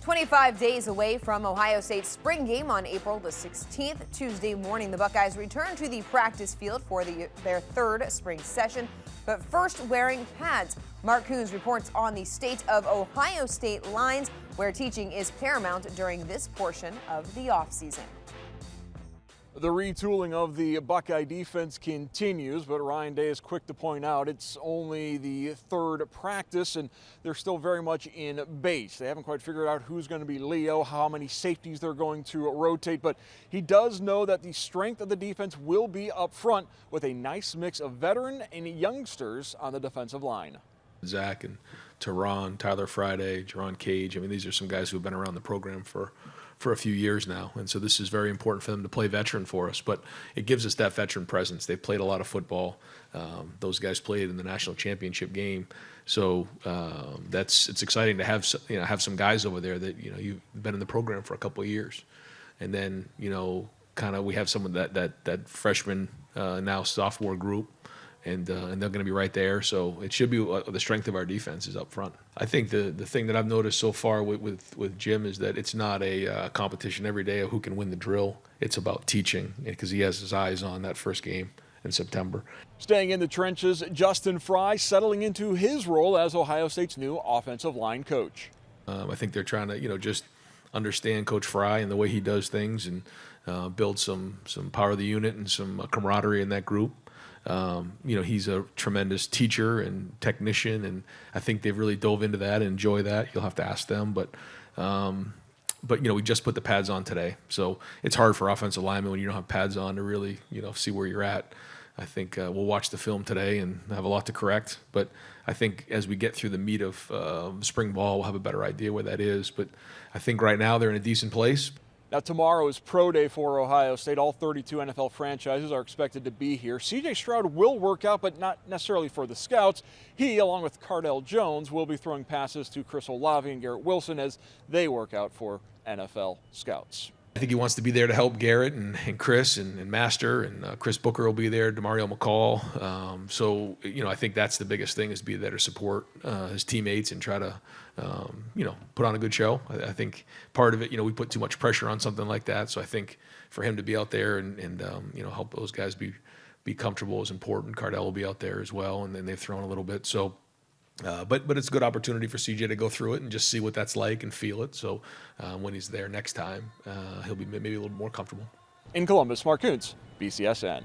25 days away from Ohio State's spring game on April the 16th. Tuesday morning, the Buckeyes return to the practice field for their third spring session, but first wearing pads. Mark Coons reports on the state of Ohio State lines, where teaching is paramount during this portion of the offseason. The retooling of the Buckeye defense continues, but Ryan Day is quick to point out it's only the third practice and they're still very much in base. They haven't quite figured out who's going to be Leo, how many safeties they're going to rotate, but he does know that the strength of the defense will be up front with a nice mix of veteran and youngsters on the defensive line. Zach and Teron, Tyler Friday, Jerron Cage, I mean, these are some guys who have been around the program for a few years now, and so this is very important for them to play veteran for us, but it gives us that veteran presence. They've played a lot of football. Those guys played in the national championship game, so it's exciting to have some guys over there that you've been in the program for a couple of years, and then kind of we have some of that freshman now sophomore group. And they're going to be right there, so it should be the strength of our defense is up front. I think the thing that I've noticed so far with Jim is that it's not a competition every day of who can win the drill. It's about teaching, because he has his eyes on that first game in September. Staying in the trenches, Justin Fry settling into his role as Ohio State's new offensive line coach. I think they're trying to just understand Coach Fry and the way he does things, and build some power of the unit and some camaraderie in that group. He's a tremendous teacher and technician, and I think they've really dove into that and enjoy that. You'll have to ask them, but we just put the pads on today, so it's hard for offensive linemen when you don't have pads on to really see where you're at. I think we'll watch the film today and have a lot to correct, but I think as we get through the meat of spring ball, we'll have a better idea where that is. But I think right now they're in a decent place. Now, tomorrow is Pro Day for Ohio State. All 32 NFL franchises are expected to be here. C.J. Stroud will work out, but not necessarily for the scouts. He, along with Cardell Jones, will be throwing passes to Chris Olave and Garrett Wilson as they work out for NFL scouts. I think he wants to be there to help Garrett and Chris and Master, and Chris Booker will be there, Demario McCall. I think that's the biggest thing, is be there to support his teammates and try to, put on a good show. I think part of it, we put too much pressure on something like that. So I think for him to be out there and help those guys be comfortable is important. Cardell will be out there as well, and then they've thrown a little bit. So. But it's a good opportunity for CJ to go through it and just see what that's like and feel it. So when he's there next time, he'll be maybe a little more comfortable. In Columbus, Mark Coons, BCSN.